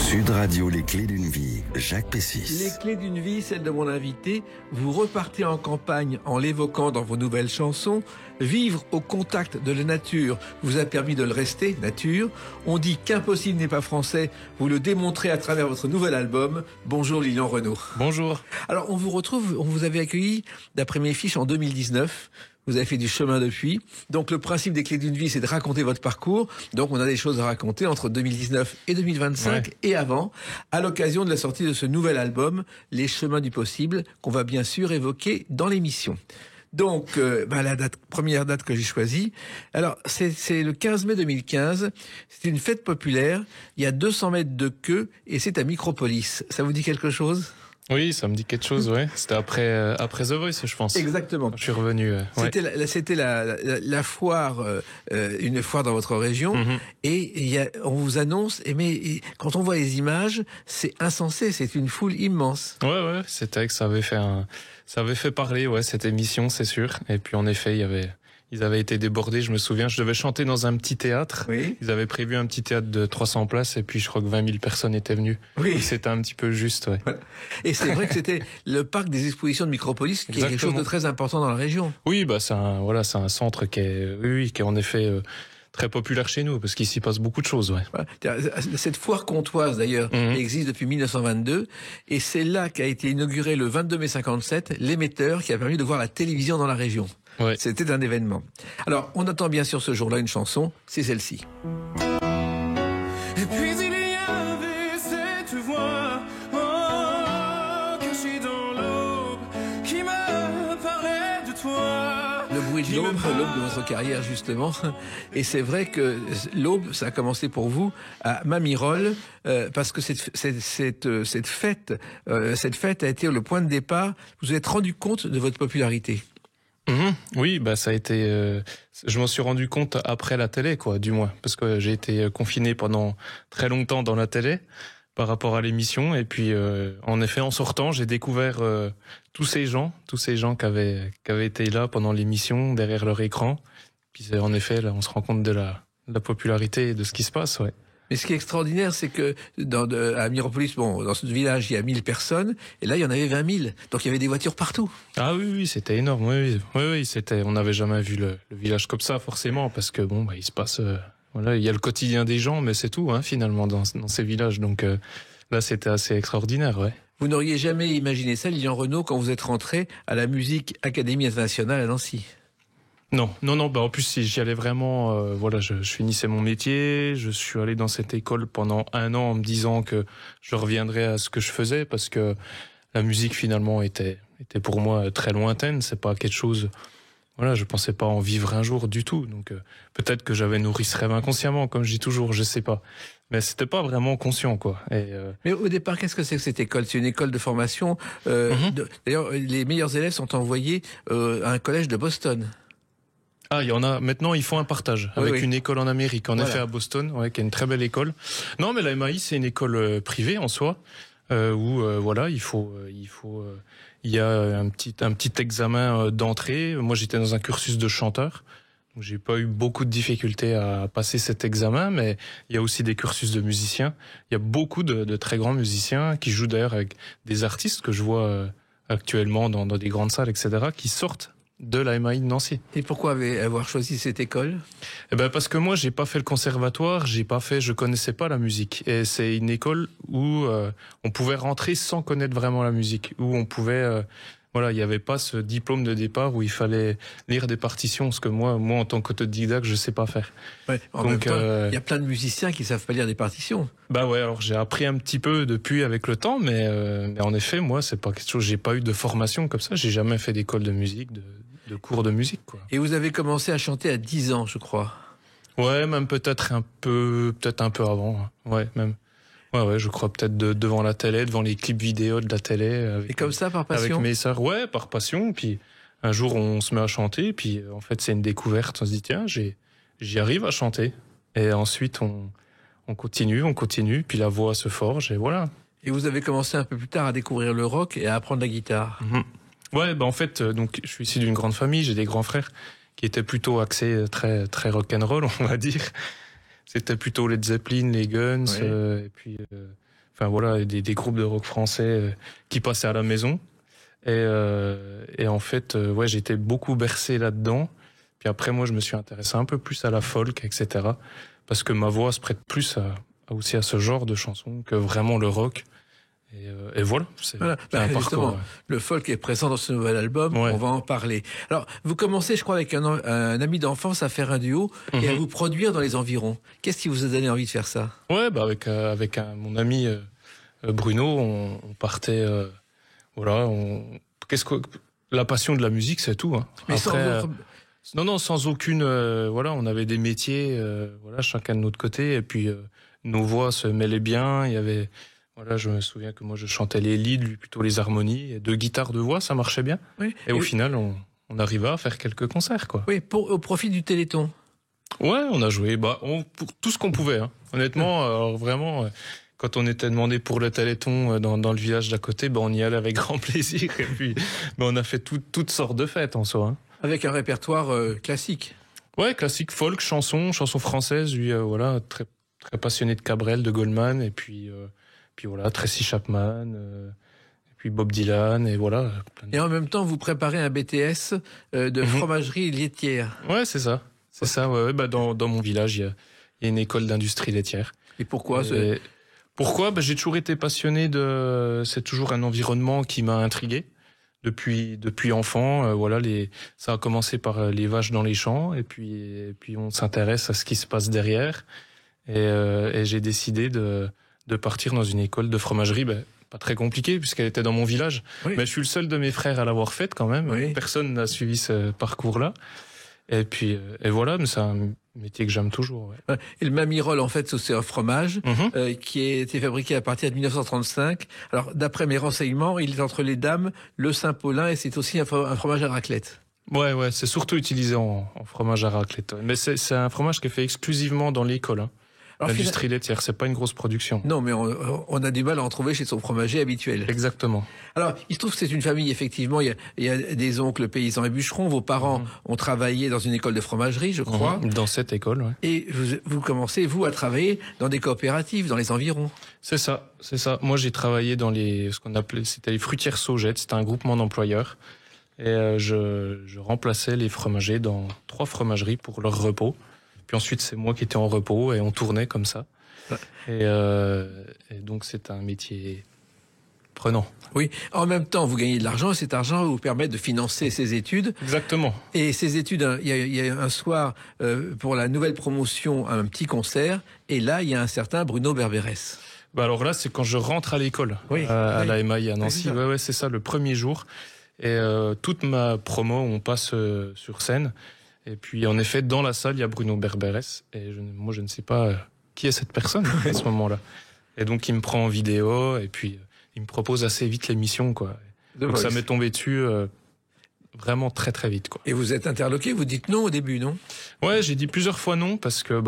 Sud Radio, les clés d'une vie, Jacques Pessis. Les clés d'une vie, celle de mon invité. Vous repartez en campagne en l'évoquant dans vos nouvelles chansons. Vivre au contact de la nature vous a permis de le rester, nature. On dit qu'impossible n'est pas français. Vous le démontrez à travers votre nouvel album. Bonjour Lilian Renaud. Bonjour. Alors on vous retrouve, on vous avait accueilli, d'après mes fiches, en 2019. Vous avez fait du chemin depuis. Donc le principe des clés d'une vie, c'est de raconter votre parcours. Donc on a des choses à raconter entre 2019 et 2025 et avant, à l'occasion de la sortie de ce nouvel album, Les chemins du possible, qu'on va bien sûr évoquer dans l'émission. Donc, la première date que j'ai choisie, alors c'est le 15 mai 2015, c'est une fête populaire, il y a 200 mètres de queue et c'est à Micropolis. Ça vous dit quelque chose ? Oui, ça me dit quelque chose, ouais. C'était après The Voice, je pense. Exactement. Je suis revenu. C'était la foire, une foire dans votre région, et on vous annonce. Mais quand on voit les images, c'est insensé. C'est une foule immense. Ouais, c'était que ça avait fait parler, ouais, cette émission, c'est sûr. Et puis en effet, ils avaient été débordés, je me souviens. Je devais chanter dans un petit théâtre. Oui. Ils avaient prévu un petit théâtre de 300 places et puis je crois que 20 000 personnes étaient venues. Oui. Et c'était un petit peu juste, ouais. Voilà. Et c'est vrai que c'était le parc des expositions de Micropolis qui est quelque chose de très important dans la région. Oui, c'est un centre qui est en effet très populaire chez nous parce qu'il s'y passe beaucoup de choses, ouais. Voilà. Cette foire comtoise d'ailleurs existe depuis 1922 et c'est là qu'a été inauguré le 22 mai 57 l'émetteur qui a permis de voir la télévision dans la région. Ouais. C'était un événement. Alors, on attend bien sûr ce jour-là une chanson, c'est celle-ci. Et puis il y avait cette voix cachée dans l'aube qui me parlait de toi. Le bruit de l'aube de votre carrière justement. Et c'est vrai que l'aube, ça a commencé pour vous à Mamirol, parce que cette fête a été le point de départ. Vous vous êtes rendu compte de votre popularité. Oui, ça a été. Je m'en suis rendu compte après la télé, quoi, du moins, parce que j'ai été confiné pendant très longtemps dans la télé par rapport à l'émission, et puis en effet, en sortant, j'ai découvert tous ces gens qui avaient été là pendant l'émission, derrière leur écran. Puis en effet, là, on se rend compte de la popularité et de ce qui se passe, ouais. Mais ce qui est extraordinaire, c'est que à Micropolis, dans ce village, il y a 1000 personnes, et là, il y en avait 20 000. Donc, il y avait des voitures partout. Ah oui, c'était énorme. Oui, c'était. On n'avait jamais vu le village comme ça, forcément, parce que il se passe. Il y a le quotidien des gens, mais c'est tout, finalement, dans ces villages. Donc là, c'était assez extraordinaire, ouais. Vous n'auriez jamais imaginé ça, Lilian Renaud, quand vous êtes rentré à la Musique Académie Internationale à Nancy? Non. En plus, si j'y allais vraiment, je finissais mon métier. Je suis allé dans cette école pendant 1 an en me disant que je reviendrais à ce que je faisais parce que la musique finalement était pour moi très lointaine. C'est pas quelque chose. Je pensais pas en vivre un jour du tout. Donc peut-être que j'avais nourri ce rêve inconsciemment, comme je dis toujours, je sais pas. Mais c'était pas vraiment conscient, quoi. Mais au départ, qu'est-ce que c'est que cette école? C'est une école de formation. D'ailleurs, les meilleurs élèves sont envoyés à un collège de Boston. Ah, il y en a. Maintenant, ils font un partage avec une école en Amérique, en effet, à Boston, qui est une très belle école. Non, mais la MAI, c'est une école privée en soi, où il y a un petit examen d'entrée. Moi, j'étais dans un cursus de chanteur, donc j'ai pas eu beaucoup de difficultés à passer cet examen, mais il y a aussi des cursus de musiciens. Il y a beaucoup de très grands musiciens qui jouent d'ailleurs avec des artistes que je vois actuellement dans des grandes salles, etc., qui sortent de la MAI de Nancy. Et pourquoi avoir choisi cette école? Parce que moi, j'ai pas fait le conservatoire, je connaissais pas la musique. Et c'est une école où on pouvait rentrer sans connaître vraiment la musique, où on pouvait, il y avait pas ce diplôme de départ où il fallait lire des partitions, ce que moi, en tant qu'autodidacte, je sais pas faire. Ouais, en même temps, il y a plein de musiciens qui savent pas lire des partitions. Alors j'ai appris un petit peu depuis avec le temps, mais en effet, moi, c'est pas quelque chose, j'ai pas eu de formation comme ça, j'ai jamais fait d'école de musique, de cours de musique, quoi. Et vous avez commencé à chanter à 10 ans, je crois. Ouais, même peut-être un peu avant. Ouais, même. Ouais, je crois peut-être devant la télé, devant les clips vidéo de la télé. Et comme ça, par passion? Avec mes sœurs, ouais, par passion. Puis un jour, on se met à chanter. Puis en fait, c'est une découverte. On se dit, tiens, j'y arrive à chanter. Et ensuite, on continue. Puis la voix se forge et voilà. Et vous avez commencé un peu plus tard à découvrir le rock et à apprendre la guitare. Ouais, en fait, donc je suis issu d'une grande famille. J'ai des grands frères qui étaient plutôt axés très très rock'n'roll, on va dire. C'était plutôt Led Zeppelin, les Guns, et puis enfin voilà, des groupes de rock français qui passaient à la maison. Et en fait, ouais, j'étais beaucoup bercé là-dedans. Puis après, moi, je me suis intéressé un peu plus à la folk, etc. Parce que ma voix se prête plus aussi à ce genre de chansons que vraiment le rock. Et voilà, c'est un parcours. Justement, le folk est présent dans ce nouvel album, on va en parler. Alors, vous commencez, je crois, avec un ami d'enfance à faire un duo et à vous produire dans les environs. Qu'est-ce qui vous a donné envie de faire ça? Ouais, avec mon ami Bruno, on partait, la passion de la musique, c'est tout. Hein. Mais après, sans aucune, on avait des métiers, chacun de notre côté, et puis nos voix se mêlaient bien. Il y avait je me souviens que moi je chantais les leads, lui plutôt les harmonies, et 2 guitares, 2 voix, ça marchait bien. Oui. Et au final, on arriva à faire quelques concerts, quoi. Oui, au profit du Téléthon. Ouais, on a joué, pour tout ce qu'on pouvait, hein. Honnêtement, alors vraiment, quand on était demandé pour le Téléthon dans le village d'à côté, on y allait avec grand plaisir. Et puis, on a fait toutes sortes de fêtes en soi. Hein. Avec un répertoire classique. Ouais, classique, folk, chansons françaises. Lui, très très passionné de Cabrel, de Goldman, et puis Tracy Chapman, et puis Bob Dylan, et voilà. Et en même temps, vous préparez un BTS de fromagerie laitière. Ouais, c'est ça. C'est ça, ouais. Dans mon village, il y a une école d'industrie laitière. Et pourquoi Pourquoi j'ai toujours été passionné c'est toujours un environnement qui m'a intrigué depuis enfant. Ça a commencé par les vaches dans les champs, et puis on s'intéresse à ce qui se passe derrière. Et j'ai décidé de partir dans une école de fromagerie, pas très compliquée puisqu'elle était dans mon village. Oui. Mais je suis le seul de mes frères à l'avoir faite quand même. Oui. Personne n'a suivi ce parcours-là. Et puis, voilà, mais c'est un métier que j'aime toujours. Ouais. Et le Mamirol, en fait, c'est un fromage qui a été fabriqué à partir de 1935. Alors, d'après mes renseignements, il est entre les Dames, le Saint-Paulin, et c'est aussi un fromage à raclette. Ouais, c'est surtout utilisé en fromage à raclette. Ouais. Mais c'est un fromage qui est fait exclusivement dans l'école. Hein. L'industrie laitière, c'est pas une grosse production. Non, mais on a du mal à en trouver chez son fromager habituel. Exactement. Alors, il se trouve que c'est une famille, effectivement, il y a des oncles paysans et bûcherons. Vos parents ont travaillé dans une école de fromagerie, je crois. Dans cette école, ouais. Et vous commencez, vous, à travailler dans des coopératives, dans les environs. C'est ça. Moi, j'ai travaillé dans ce qu'on appelait, c'était les fruitières Saugettes. C'était un groupement d'employeurs. Et je remplaçais les fromagers dans 3 fromageries pour leur repos. Puis ensuite, c'est moi qui étais en repos et on tournait comme ça. Et donc, c'est un métier prenant. Oui. En même temps, vous gagnez de l'argent et cet argent vous permet de financer ces études. Exactement. Et ces études, il y a un soir, pour la nouvelle promotion, un petit concert. Et là, il y a un certain Bruno Berberès. Alors là, c'est quand je rentre à l'école, à la MAI à Nancy. Ouais, c'est ça, le premier jour. Et toute ma promo, on passe sur scène. Et puis, en effet, dans la salle, il y a Bruno Berberès. Et moi, je ne sais pas qui est cette personne à ce moment-là. Et donc, il me prend en vidéo. Et puis, il me propose assez vite l'émission, quoi. Donc, ça m'est tombé dessus vraiment très, très vite, quoi. Et vous êtes interloqué, vous dites non au début, non? Ouais, j'ai dit plusieurs fois non, parce que,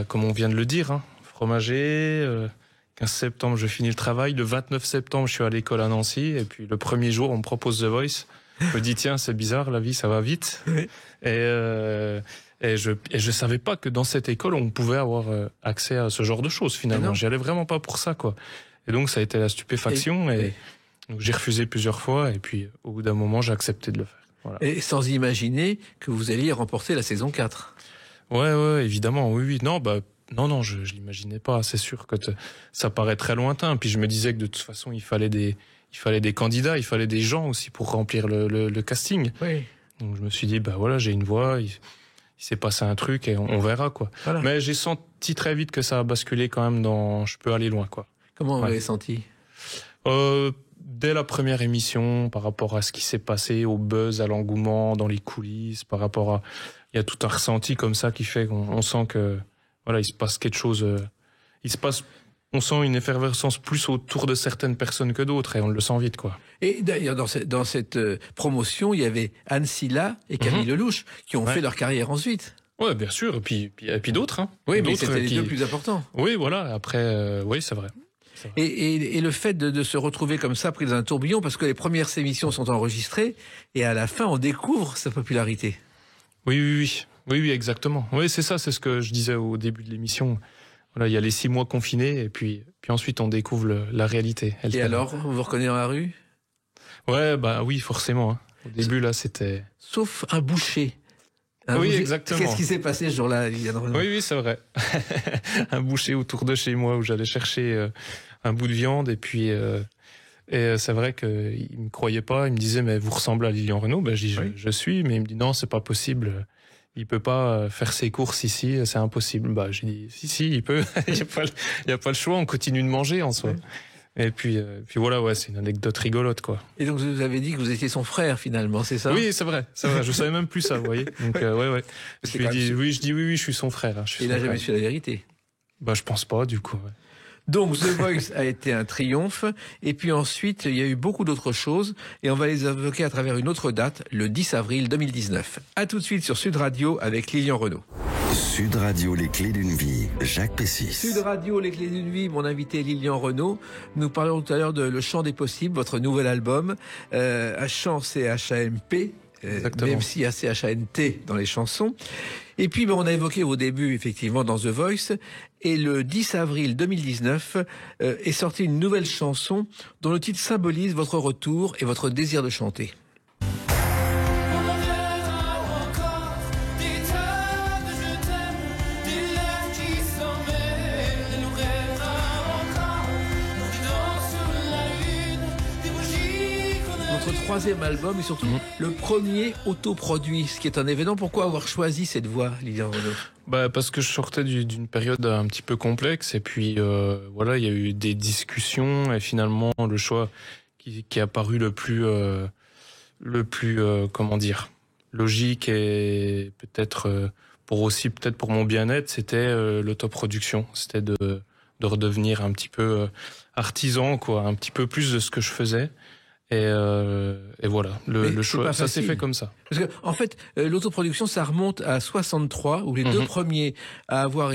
comme on vient de le dire, hein, fromager... 15 septembre, je finis le travail. Le 29 septembre, je suis à l'école à Nancy. Et puis, le premier jour, on me propose The Voice. Je me dis, tiens, c'est bizarre, la vie, ça va vite. Oui. Et je savais pas que dans cette école, on pouvait avoir accès à ce genre de choses, finalement. J'y allais vraiment pas pour ça, quoi. Et donc, ça a été la stupéfaction. Et donc, j'ai refusé plusieurs fois. Et puis, au bout d'un moment, j'ai accepté de le faire. Voilà. Et sans imaginer que vous alliez remporter la saison 4. Ouais, évidemment, oui. Non, je l'imaginais pas. C'est sûr que ça paraît très lointain. Puis je me disais que de toute façon, il fallait des candidats, il fallait des gens aussi pour remplir le casting. Oui. Donc je me suis dit, j'ai une voix, il s'est passé un truc et on verra, quoi. Voilà. Mais j'ai senti très vite que ça a basculé quand même je peux aller loin, quoi. Comment vous l'avez senti? Dès la première émission, par rapport à ce qui s'est passé, au buzz, à l'engouement, dans les coulisses, il y a tout un ressenti comme ça qui fait qu'on sent que, il se passe quelque chose, on sent une effervescence plus autour de certaines personnes que d'autres et on le sent vite, quoi. Et d'ailleurs, dans cette promotion, il y avait Anne Silla et Camille Lelouch qui ont fait leur carrière ensuite. Ouais, bien sûr. Et puis d'autres, hein. Oui, mais c'était les 2 plus importants. Oui, voilà. Après, oui, c'est vrai. Et le fait de se retrouver comme ça, pris dans un tourbillon, parce que les premières émissions sont enregistrées et à la fin, on découvre sa popularité. Oui, exactement. Oui, c'est ça, c'est ce que je disais au début de l'émission. voilà, il y a les 6 mois confinés et puis ensuite on découvre la réalité. Et alors, vous vous reconnaissez dans la rue? Ouais, bah oui, forcément. Hein. Au début, là, c'était... Sauf un boucher. Oui, exactement. Qu'est-ce qui s'est passé ce jour-là, Liliane Renaud? Oui, c'est vrai. Un boucher autour de chez moi où j'allais chercher un bout de viande et puis... Et c'est vrai qu'il me croyait pas. Il me disait, mais vous ressemblez à Lilian Renaud. Ben, je dis, je suis. Mais il me dit, non, c'est pas possible. Il peut pas faire ses courses ici. C'est impossible. Bah, j'ai dit, si, il peut. Il y a pas le choix. On continue de manger en soi. Ouais. Et puis voilà, ouais, c'est une anecdote rigolote, quoi. Et donc, vous avez dit que vous étiez son frère, finalement, c'est ça? Oui, c'est vrai. Je savais même plus ça, vous voyez. Donc, ouais. Je lui ai dit, oui, je suis son frère. Hein, il n'a jamais su la vérité. Bah, je pense pas, du coup, ouais. Donc The Voice a été un triomphe, et puis ensuite il y a eu beaucoup d'autres choses, et on va les évoquer à travers une autre date, le 10 avril 2019. À tout de suite sur Sud Radio avec Lilian Renaud. Sud Radio, les clés d'une vie, Jacques Pessis. Sud Radio, les clés d'une vie, mon invité Lilian Renaud. Nous parlons tout à l'heure de Le Chant des possibles, votre nouvel album, un chant CHAMP. Même s'il y a CHANT dans les chansons. Et puis, on a évoqué au début, effectivement, dans The Voice, et le 10 avril 2019 est sortie une nouvelle chanson dont le titre symbolise votre retour et votre désir de chanter. Votre troisième album et surtout le premier autoproduit, ce qui est un événement. Pourquoi avoir choisi cette voie, Lilian Renaud? Bah parce que je sortais d'une période un petit peu complexe et puis voilà, il y a eu des discussions et finalement le choix qui est apparu le plus comment dire, logique et peut-être pour mon bien-être, c'était l'autoproduction, c'était de redevenir un petit peu artisan, quoi, un petit peu plus de ce que je faisais. Et voilà, le choix, ça s'est fait comme ça. Parce que, en fait, l'autoproduction, ça remonte à 63, où les deux premiers à avoir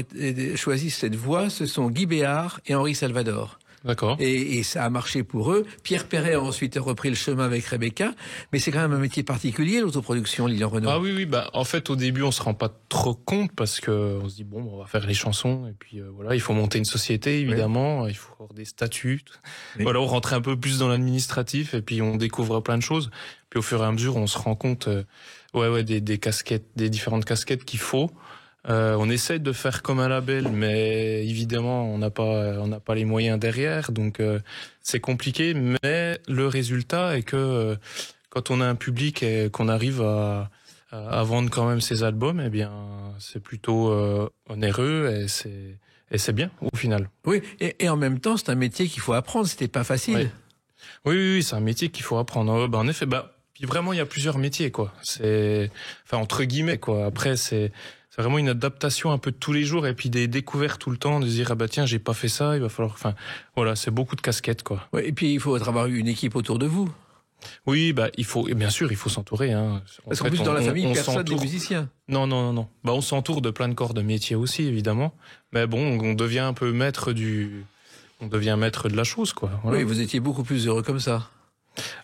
choisi cette voie, ce sont Guy Béard et Henri Salvador. D'accord. Et ça a marché pour eux. Pierre Perret a ensuite repris le chemin avec Rebecca. Mais c'est quand même un métier particulier, l'autoproduction, Lilian Renaud. Ah oui, bah, en fait, au début, on se rend pas trop compte parce que on se dit, bon, on va faire les chansons. Et puis, voilà, il faut monter une société, évidemment. Oui. Il faut avoir des statuts. Oui. Voilà, on rentre un peu plus dans l'administratif et puis on découvre plein de choses. Puis au fur et à mesure, on se rend compte, des casquettes, des différentes casquettes qu'il faut. On essaie de faire comme un label, mais évidemment, on n'a pas les moyens derrière, donc c'est compliqué. Mais le résultat est que quand on a un public et qu'on arrive à vendre quand même ses albums, eh bien, c'est plutôt onéreux et c'est bien au final. Oui, et en même temps, c'est un métier qu'il faut apprendre. C'était pas facile. Oui, c'est un métier qu'il faut apprendre. En effet, puis vraiment, il y a plusieurs métiers, quoi. Entre guillemets, quoi. Après, c'est vraiment une adaptation un peu de tous les jours et puis des découvertes tout le temps, de se dire, tiens, j'ai pas fait ça, il va falloir, voilà, c'est beaucoup de casquettes, quoi. Ouais, et puis, il faut avoir une équipe autour de vous. Oui, bien sûr, il faut s'entourer, hein. Parce qu'en plus, dans la famille, personne n'est musicien. Non. On s'entoure de plein de corps de métier aussi, évidemment. Mais bon, on devient un peu maître de la chose, quoi. Voilà. Oui, vous étiez beaucoup plus heureux comme ça.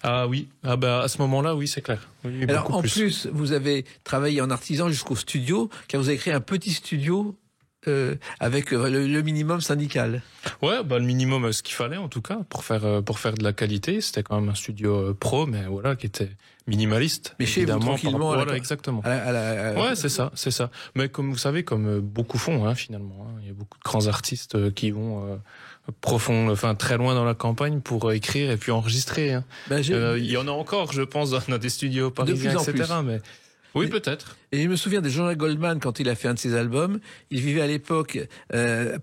Ah oui, à ce moment-là, oui, c'est clair. Oui, alors en plus, vous avez travaillé en artisan jusqu'au studio, car vous avez créé un petit studio avec le minimum syndical. Ouais, le minimum, ce qu'il fallait en tout cas pour faire de la qualité. C'était quand même un studio pro, mais voilà, qui était minimaliste. Mais chez vous, tranquillement. Voilà, exactement. Ouais, c'est ça. Mais comme vous savez, comme beaucoup font, hein, finalement, hein, il y a beaucoup de grands artistes qui vont très loin dans la campagne pour écrire et puis enregistrer. Hein. Il y en a encore, je pense, dans des studios parisiens, etc. Mais oui, peut-être. Et je me souviens de Jean-Jacques Goldman quand il a fait un de ses albums. Il vivait à l'époque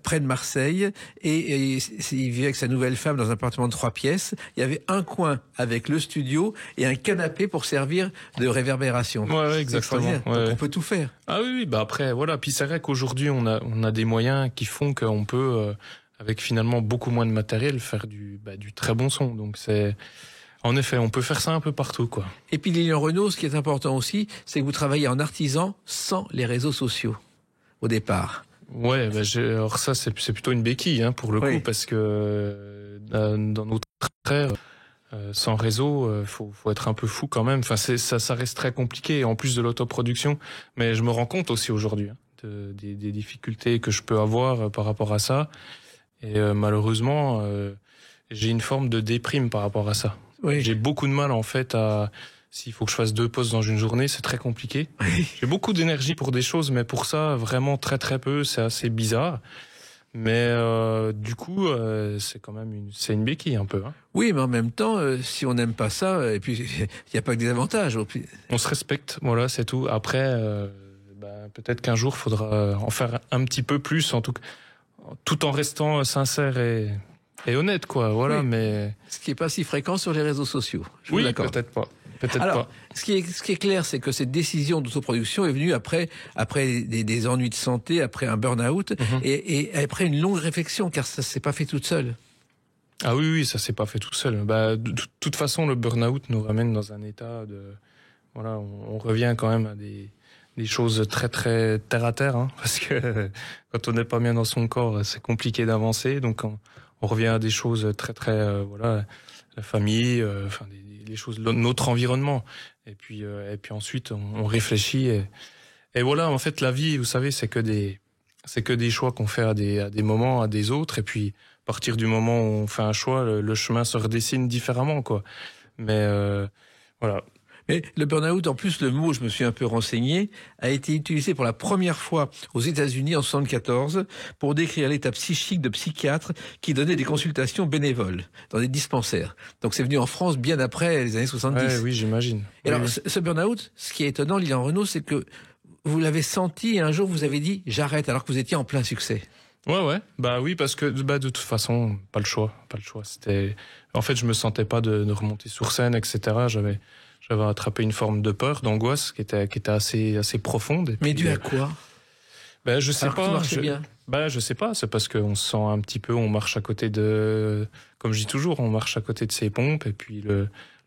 près de Marseille et il vivait avec sa nouvelle femme dans un appartement de 3 pièces. Il y avait un coin avec le studio et un canapé pour servir de réverbération. Ouais, exactement. Donc on peut tout faire. Ah oui, après voilà. Puis c'est vrai qu'aujourd'hui on a des moyens qui font qu'on peut avec finalement beaucoup moins de matériel faire du très bon son. Donc en effet, on peut faire ça un peu partout, quoi. Et puis Lilian Renaud, ce qui est important aussi, c'est que vous travaillez en artisan sans les réseaux sociaux au départ. Ouais, alors ça c'est plutôt une béquille, hein, pour le coup, parce que dans notre ère, sans réseau, faut être un peu fou quand même. Ça reste très compliqué, en plus de l'autoproduction. Mais je me rends compte aussi aujourd'hui, hein, des difficultés que je peux avoir par rapport à ça. Et malheureusement, j'ai une forme de déprime par rapport à ça. Oui. J'ai beaucoup de mal en fait à... S'il faut que je fasse 2 pauses dans une journée, c'est très compliqué. Oui. J'ai beaucoup d'énergie pour des choses, mais pour ça, vraiment très très peu, c'est assez bizarre. Mais du coup, c'est quand même une béquille un peu. Hein. Oui, mais en même temps, si on n'aime pas ça, et puis il n'y a pas que des avantages. On se respecte, voilà, c'est tout. Après, peut-être qu'un jour, il faudra en faire un petit peu plus, en tout en restant sincère et honnête, quoi. Voilà, oui. Mais ce qui n'est pas si fréquent sur les réseaux sociaux. Oui, peut-être pas. Alors, ce qui est clair, c'est que cette décision d'autoproduction est venue après des ennuis de santé, après un burn-out, et après une longue réflexion, car ça s'est pas fait toute seule. Ah oui, ça s'est pas fait tout seul. De toute façon, le burn-out nous ramène dans un état de... Voilà, on revient quand même à des choses très très terre à terre, hein, parce que quand on n'est pas bien dans son corps, c'est compliqué d'avancer. Donc on revient à des choses très très voilà, la famille, enfin des choses, notre environnement. Et puis ensuite on réfléchit et voilà. En fait, la vie, vous savez, c'est que des choix qu'on fait à des moments, à des autres. Et puis à partir du moment où on fait un choix, le chemin se redessine différemment, quoi. Mais voilà. Mais le burn-out, en plus, le mot, je me suis un peu renseigné, a été utilisé pour la première fois aux États-Unis en 1974 pour décrire l'état psychique de psychiatres qui donnaient des consultations bénévoles dans des dispensaires. Donc c'est venu en France bien après les années 70. Ouais, oui, j'imagine. Et alors, oui. Ce burn-out, ce qui est étonnant, Lilian Renaud, c'est que vous l'avez senti et un jour vous avez dit « j'arrête » alors que vous étiez en plein succès. Ouais. Bah oui, parce que de toute façon, pas le choix. C'était, en fait, je me sentais pas de remonter sur scène, etc. J'avais attrapé une forme de peur, d'angoisse qui était assez profonde. Et mais puis, dû à quoi? Je sais pas. Je sais pas. C'est parce qu'on se sent un petit peu, on marche à côté de, comme je dis toujours, on marche à côté de ses pompes. Et puis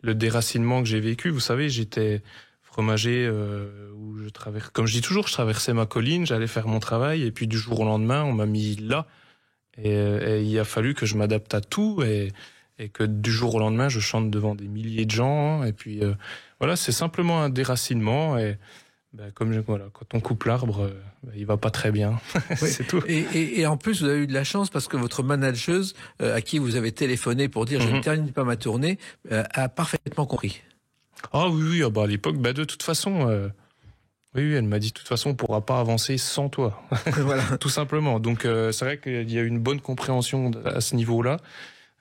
le déracinement que j'ai vécu, vous savez, j'étais fromager où comme je dis toujours, je traversais ma colline, j'allais faire mon travail, et puis du jour au lendemain, on m'a mis là, et il a fallu que je m'adapte à tout et que du jour au lendemain, je chante devant des milliers de gens. Hein, et puis voilà, c'est simplement un déracinement. Et quand on coupe l'arbre, il va pas très bien. Oui. C'est tout. Et en plus, vous avez eu de la chance parce que votre manageuse, à qui vous avez téléphoné pour dire je ne termine pas ma tournée, a parfaitement compris. Ah oui, à l'époque, de toute façon, oui, elle m'a dit de toute façon, on pourra pas avancer sans toi. Voilà. Tout simplement. Donc c'est vrai qu'il y a eu une bonne compréhension à ce niveau-là.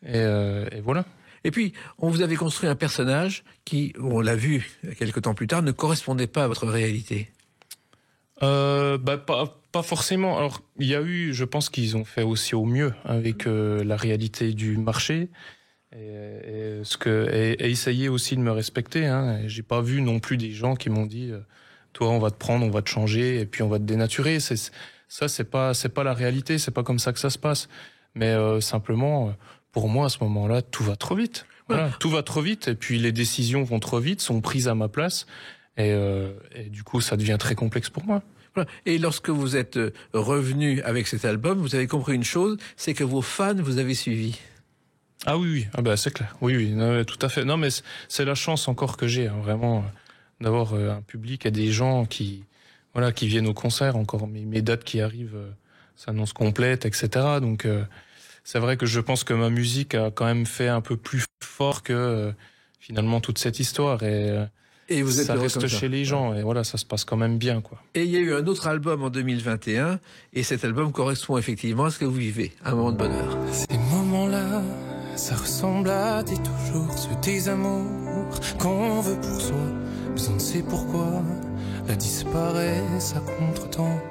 Et voilà. Et puis, on vous avait construit un personnage qui, on l'a vu quelques temps plus tard, ne correspondait pas à votre réalité. Pas forcément. Alors, il y a eu, je pense qu'ils ont fait aussi au mieux avec la réalité du marché et essayer aussi de me respecter. Hein. Et j'ai pas vu non plus des gens qui m'ont dit, toi, on va te prendre, on va te changer et puis on va te dénaturer. C'est pas la réalité. C'est pas comme ça que ça se passe. Mais simplement. Pour moi, à ce moment-là, tout va trop vite. Voilà, tout va trop vite, et puis les décisions vont trop vite, sont prises à ma place, et du coup, ça devient très complexe pour moi. Voilà. Et lorsque vous êtes revenu avec cet album, vous avez compris une chose, c'est que vos fans vous avaient suivi. Ah oui, c'est clair. Oui, non, tout à fait. Non, mais c'est la chance encore que j'ai, hein, vraiment, d'avoir un public et des gens qui viennent au concert. Encore mes dates qui arrivent s'annoncent complètes, etc. Donc c'est vrai que je pense que ma musique a quand même fait un peu plus fort que finalement toute cette histoire et vous êtes ça reste chez les gens et voilà, ça se passe quand même bien, quoi. Et il y a eu un autre album en 2021 et cet album correspond effectivement à ce que vous vivez, un moment de bonheur. Ces moments-là, ça ressemble à des toujours, ce désamour qu'on veut pour soi, mais on ne sait pourquoi, la disparaît à contre-temps.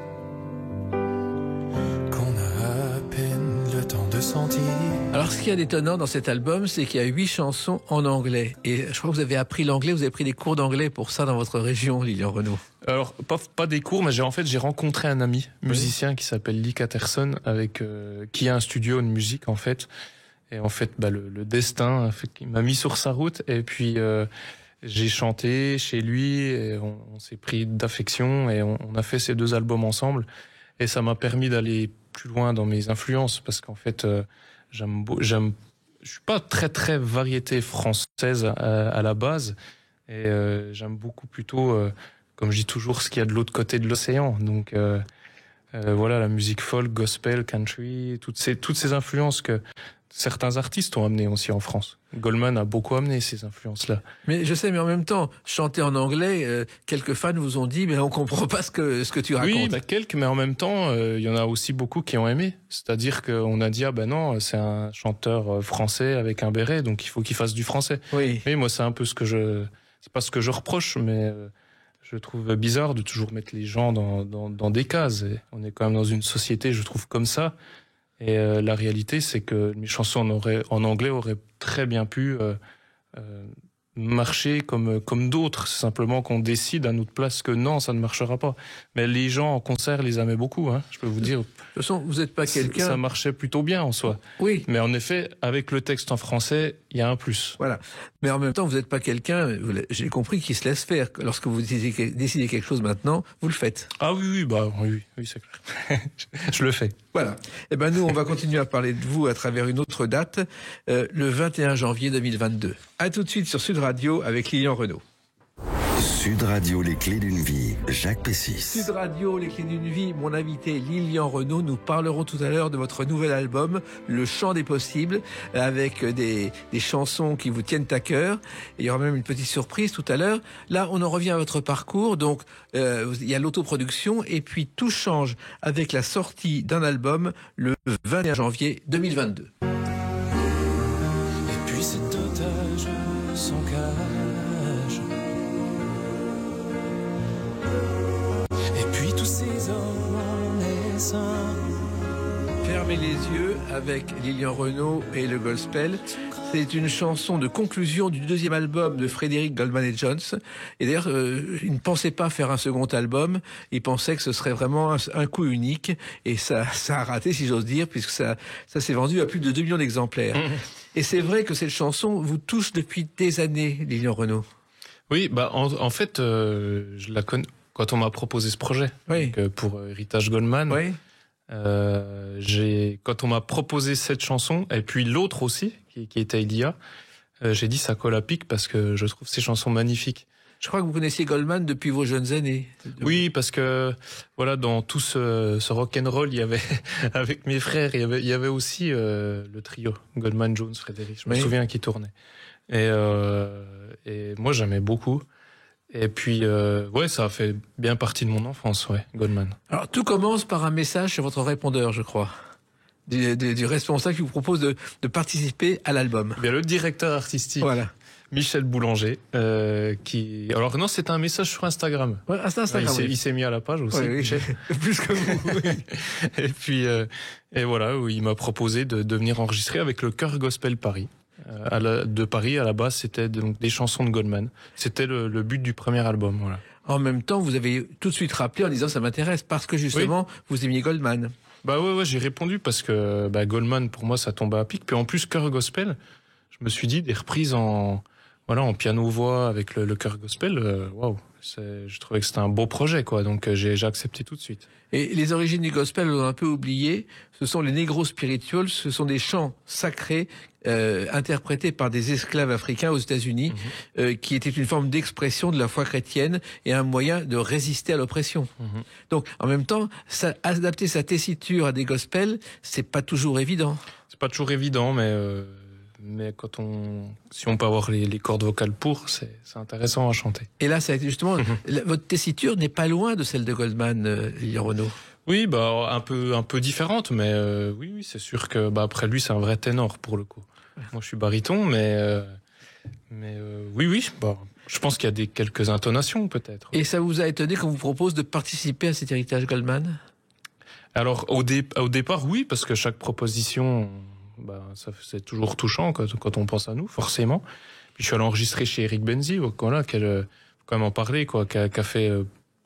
Alors, ce qu'il y a d'étonnant dans cet album, c'est qu'il y a 8 chansons en anglais. Et je crois que vous avez appris l'anglais, vous avez pris des cours d'anglais pour ça dans votre région, Lilian Renaud. Alors, pas des cours, mais j'ai rencontré un ami musicien qui s'appelle Lee Catterson, qui a un studio de musique, en fait. Et en fait, le destin il m'a mis sur sa route. Et puis, j'ai chanté chez lui, et on s'est pris d'affection, et on a fait ces 2 albums ensemble. Et ça m'a permis d'aller plus loin dans mes influences, parce qu'en fait, je suis pas très très variété française à la base, et j'aime beaucoup plutôt, comme je dis toujours, ce qu'il y a de l'autre côté de l'océan. Donc Voilà, la musique folk, gospel, country, toutes ces influences que certains artistes ont amenées aussi en France. Goldman a beaucoup amené ces influences-là. Mais je sais, mais en même temps, chanter en anglais, quelques fans vous ont dit, mais on comprend pas ce que tu racontes. Oui, quelques, mais en même temps, il y en a aussi beaucoup qui ont aimé. C'est-à-dire qu'on a dit, ah ben non, c'est un chanteur français avec un béret, donc il faut qu'il fasse du français. Oui. Mais moi, c'est un peu c'est pas ce que je reproche, mais je trouve bizarre de toujours mettre les gens dans des cases. Et on est quand même dans une société, je trouve, comme ça. Et la réalité, c'est que mes chansons en anglais auraient très bien pu marcher comme d'autres. C'est simplement qu'on décide à notre place que non, ça ne marchera pas. Mais les gens en concert les aimaient beaucoup, hein, je peux vous dire. De toute façon, vous n'êtes pas quelqu'un... Ça marchait plutôt bien en soi. Oui. Mais en effet, avec le texte en français, il y a un plus. Voilà. Mais en même temps, vous n'êtes pas quelqu'un, j'ai compris, qui se laisse faire. Lorsque vous décidez quelque chose maintenant, vous le faites. Ah oui, c'est clair. Je le fais. Voilà. Eh ben nous, on va continuer à parler de vous à travers une autre date, le 21 janvier 2022. À tout de suite sur Sud Radio avec Lilian Renaud. Sud Radio, les clés d'une vie, Jacques Pessis. Sud Radio, les clés d'une vie, mon invité Lilian Renaud. Nous parlerons tout à l'heure de votre nouvel album, Le Chant des possibles, avec des chansons qui vous tiennent à cœur. Et il y aura même une petite surprise tout à l'heure. Là, on en revient à votre parcours. Donc, il y a l'autoproduction et puis tout change avec la sortie d'un album le 21 janvier 2022. Et puis cet otage sans cage. Et puis tous ces hommes en essaim. Fermez les yeux avec Lilian Renaud et le gospel. C'est une chanson de conclusion du deuxième album de Frédéric Goldman et Jones. Et d'ailleurs, il ne pensait pas faire un second album. Il pensait que ce serait vraiment un coup unique. Et ça a raté, si j'ose dire, puisque ça s'est vendu à plus de 2 millions d'exemplaires. Et c'est vrai que cette chanson vous touche depuis des années, Lilian Renaud. Oui, en fait, je la connais quand on m'a proposé ce projet. Oui. Donc, pour Héritage Goldman. Oui. Quand on m'a proposé cette chanson et puis l'autre aussi qui était Ilia, j'ai dit ça colle à pic parce que je trouve ces chansons magnifiques. Je crois que vous connaissiez Goldman depuis vos jeunes années. Oui, parce que voilà, dans tout ce rock'n'roll, il y avait avec mes frères, il y avait aussi le trio Goldman, Jones, Frédéric. Je me souviens qui tournait. Et moi j'aimais beaucoup. Et puis, ça a fait bien partie de mon enfance, Goldman. Alors, tout commence par un message sur votre répondeur, je crois, du responsable qui vous propose de participer à l'album. Bien, le directeur artistique, voilà. Michel Boulanger, Alors non, c'était un message sur Instagram. Ouais, c'est Instagram, il s'est mis à la page aussi, Michel. Plus que vous, oui. Et puis, et voilà, où il m'a proposé de venir enregistrer avec le Chœur Gospel Paris. De Paris, à la base, c'était donc des chansons de Goldman. C'était le but du premier album, voilà. En même temps, vous avez tout de suite rappelé en disant ça m'intéresse parce que justement, vous aimiez Goldman. Ouais, j'ai répondu parce que Goldman, pour moi, ça tombait à pic. Puis en plus, Chœur Gospel, je me suis dit des reprises en piano-voix avec le Chœur Gospel, waouh. Je trouvais que c'était un beau projet, quoi. Donc j'ai accepté tout de suite. Et les origines du gospel, on a un peu oublié. Ce sont les negro spirituals. Ce sont des chants sacrés interprétés par des esclaves africains aux États-Unis, qui étaient une forme d'expression de la foi chrétienne et un moyen de résister à l'oppression. Donc, en même temps, adapter sa tessiture à des gospels, c'est pas toujours évident. C'est pas toujours évident, mais si on peut avoir les cordes vocales pour, c'est intéressant à chanter. Et là, c'est justement, votre tessiture n'est pas loin de celle de Goldman, Lilian Renaud. Oui, un peu différente, mais oui, c'est sûr que après lui, c'est un vrai ténor pour le coup. Moi, je suis baryton, mais oui, je pense qu'il y a quelques intonations peut-être. Et ça vous a étonné qu'on vous propose de participer à cet héritage Goldman ? Alors au départ, oui, parce que chaque proposition, c'est toujours touchant quand on pense à nous, forcément. Puis je suis allé enregistrer chez Eric Benzi, voilà, faut quand même en parler, quoi, qui a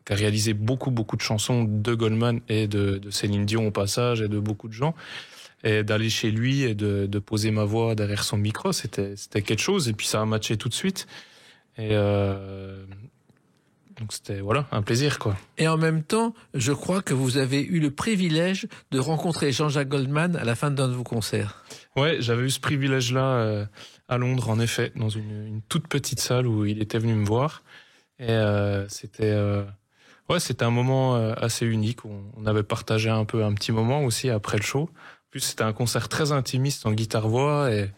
réalisé beaucoup de chansons de Goldman et de Céline Dion au passage et de beaucoup de gens. Et d'aller chez lui et de poser ma voix derrière son micro, c'était quelque chose. Et puis ça a matché tout de suite. Et donc c'était un plaisir, quoi. Et en même temps, je crois que vous avez eu le privilège de rencontrer Jean-Jacques Goldman à la fin d'un de vos concerts. Ouais, j'avais eu ce privilège-là à Londres, en effet, dans une toute petite salle où il était venu me voir. Et c'était Ouais, c'était un moment assez unique. On avait partagé un petit moment aussi après le show. En plus, c'était un concert très intimiste en guitare-voix et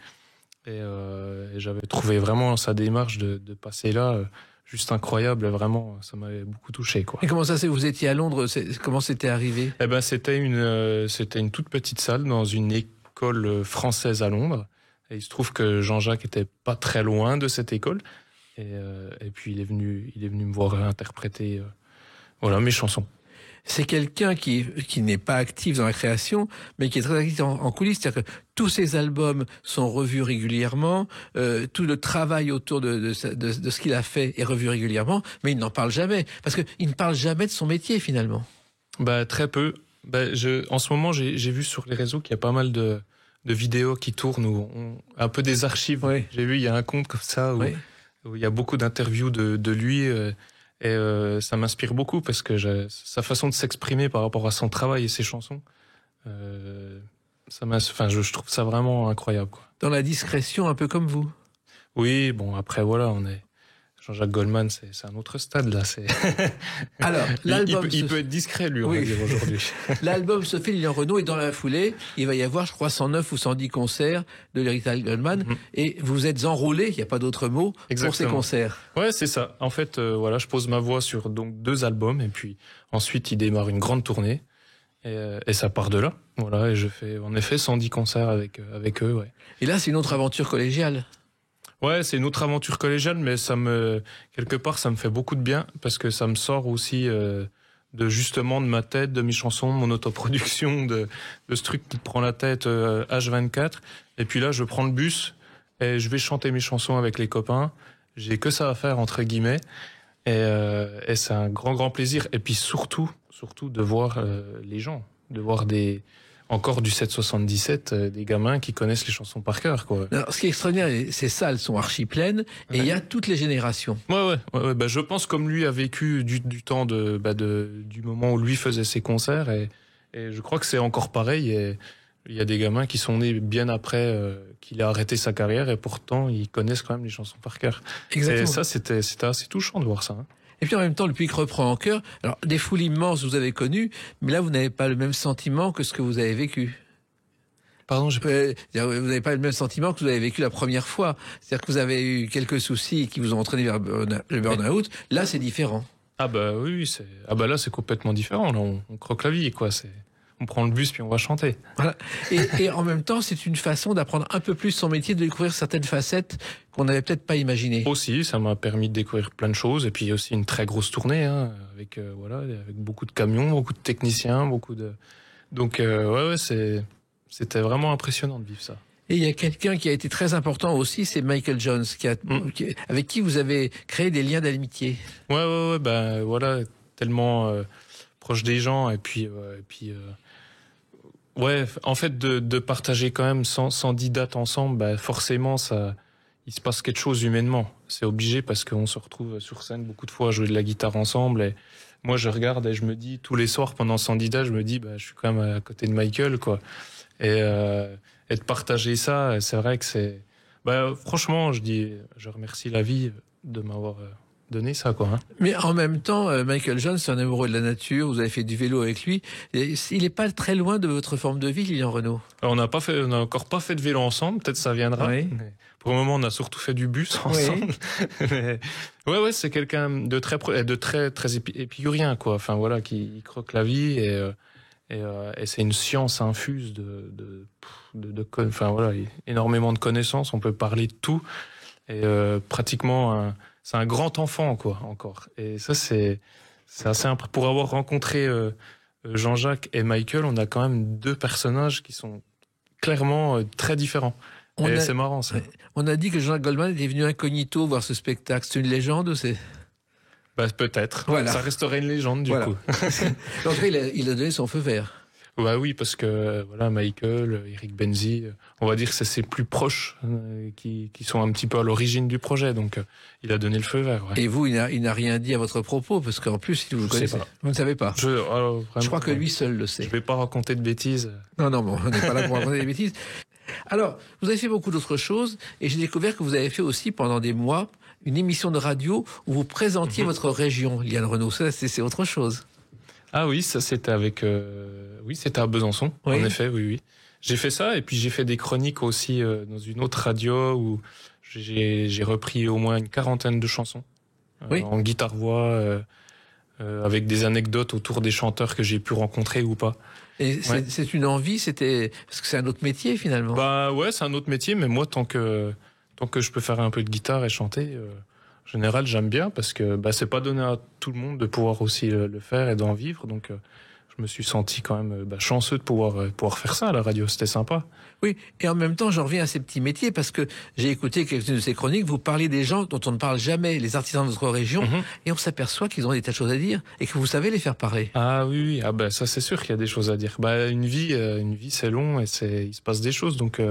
j'avais trouvé vraiment sa démarche de passer là juste incroyable. Vraiment, ça m'avait beaucoup touché, quoi. Et comment ça c'est? Vous étiez à Londres, comment c'était arrivé? Eh ben, c'était une toute petite salle dans une école française à Londres. Et il se trouve que Jean-Jacques était pas très loin de cette école. Et puis il est venu me voir interpréter mes chansons. C'est quelqu'un qui n'est pas actif dans la création, mais qui est très actif en coulisses. C'est-à-dire que tous ses albums sont revus régulièrement, tout le travail autour de ce qu'il a fait est revu régulièrement, mais il n'en parle jamais. Parce qu'il ne parle jamais de son métier, finalement. Bah, très peu. En ce moment, j'ai vu sur les réseaux qu'il y a pas mal de vidéos qui tournent, un peu des archives. Oui. J'ai vu, il y a un compte comme ça où il y a beaucoup d'interviews de lui. Ça m'inspire beaucoup parce que sa façon de s'exprimer par rapport à son travail et ses chansons, je trouve ça vraiment incroyable, quoi. Dans la discrétion, un peu comme vous. Oui, bon, après, voilà, Jean-Jacques Goldman, c'est un autre stade, là. Alors, l'album... il peut être discret, lui, on va dire aujourd'hui. L'album se fait, Lilian Renaud, et dans la foulée, il va y avoir, je crois, 109 ou 110 concerts de l'héritage Goldman, et vous êtes enrôlé, il n'y a pas d'autre mot, pour ces concerts. Ouais, c'est ça. En fait, je pose ma voix sur donc 2 albums, et puis ensuite, il démarre une grande tournée, et ça part de là. Voilà, et je fais, en effet, 110 concerts avec eux, ouais. Et là, c'est une autre aventure collégiale. Ouais, c'est une autre aventure collégiale, mais quelque part, ça me fait beaucoup de bien parce que ça me sort aussi de ma tête, de mes chansons, de mon autoproduction, de ce truc qui te prend la tête H24. Et puis là, je prends le bus et je vais chanter mes chansons avec les copains. J'ai que ça à faire, entre guillemets. Et c'est un grand plaisir. Et puis surtout de voir les gens, de voir encore du 777, des gamins qui connaissent les chansons par cœur, quoi. Alors, ce qui est extraordinaire, ces salles sont archi pleines, et il y a toutes les générations. Ouais. Je pense comme lui a vécu du temps du moment où lui faisait ses concerts, et je crois que c'est encore pareil. Et il y a des gamins qui sont nés bien après qu'il a arrêté sa carrière, et pourtant ils connaissent quand même les chansons par cœur. Exactement. Et ça, c'était assez touchant de voir ça. Et puis en même temps, le public reprend en cœur. Alors, des foules immenses, vous avez connu, mais là, vous n'avez pas le même sentiment que ce que vous avez vécu. Pardon, vous n'avez pas le même sentiment que vous avez vécu la première fois. C'est-à-dire que vous avez eu quelques soucis qui vous ont entraîné vers le burn-out. Là, c'est différent. Ah bah oui, là, c'est complètement différent. Là, on croque la vie, quoi. On prend le bus puis on va chanter. Voilà. Et en même temps, c'est une façon d'apprendre un peu plus son métier, de découvrir certaines facettes qu'on n'avait peut-être pas imaginées. Aussi, ça m'a permis de découvrir plein de choses. Et puis aussi une très grosse tournée, avec beaucoup de camions, beaucoup de techniciens, Donc c'était vraiment impressionnant de vivre ça. Et il y a quelqu'un qui a été très important aussi, c'est Michael Jones, avec qui vous avez créé des liens d'amitié. Ouais, tellement proche des gens, et puis en fait, de partager quand même 110 dates ensemble, forcément, il se passe quelque chose humainement. C'est obligé parce qu'on se retrouve sur scène beaucoup de fois à jouer de la guitare ensemble. Et moi, je regarde et je me dis, tous les soirs pendant 110 dates, je me dis, je suis quand même à côté de Michael, quoi. Et de partager ça, c'est vrai que c'est... franchement, je remercie la vie de m'avoir donné ça, quoi. Mais en même temps, Michael Jones, c'est un amoureux de la nature, vous avez fait du vélo avec lui. Il n'est pas très loin de votre forme de vie, Lilian Renaud. On n'a encore pas fait de vélo ensemble, peut-être ça viendra. Oui. Mais pour le moment, on a surtout fait du bus ensemble. Oui. Mais c'est quelqu'un de très épicurien, quoi. Enfin voilà, qui croque la vie, et c'est une science infuse énormément de connaissances. On peut parler de tout, et pratiquement c'est un grand enfant, quoi, encore. Et ça, c'est assez pour avoir rencontré Jean-Jacques et Michael, on a quand même 2 personnages qui sont clairement très différents. C'est marrant, ça. On a dit que Jean-Jacques Goldman était venu incognito voir ce spectacle. C'est une légende ou c'est... Peut-être. Voilà. Ça resterait une légende, du coup. En tout cas, il a donné son feu vert. Oui, parce que Michael, Eric Benzi, on va dire que c'est ses plus proches qui sont un petit peu à l'origine du projet, donc il a donné le feu vert. Ouais. Et vous, il n'a rien dit à votre propos, parce qu'en plus, il vous connaissez. Vous ne savez pas. Je crois que lui seul le sait. Je ne vais pas raconter de bêtises. Non, on n'est pas là pour raconter des bêtises. Alors, vous avez fait beaucoup d'autres choses, et j'ai découvert que vous avez fait aussi pendant des mois une émission de radio où vous présentiez votre région, Liliane Renaud. Ça, c'est autre chose. Ah oui, ça c'était avec... c'était à Besançon, Oui. En effet, oui. J'ai fait ça, et puis j'ai fait des chroniques aussi dans une autre radio où j'ai repris au moins une 40aine de chansons Oui. en guitare-voix, avec des anecdotes autour des chanteurs que j'ai pu rencontrer ou pas. Et c'est une envie, parce que c'est un autre métier finalement. Bah ouais, c'est un autre métier, mais moi tant que je peux faire un peu de guitare et chanter, en général j'aime bien, parce que c'est pas donné à tout le monde de pouvoir aussi le faire et d'en vivre, donc je me suis senti quand même chanceux de pouvoir faire ça à la radio, c'était sympa. Oui, et en même temps, j'en reviens à ces petits métiers parce que j'ai écouté quelques-unes de ces chroniques. Vous parlez des gens dont on ne parle jamais, les artisans de votre région, et on s'aperçoit qu'ils ont des tas de choses à dire et que vous savez les faire parler. Ah oui, ça c'est sûr qu'il y a des choses à dire. Une vie c'est long et il se passe des choses, donc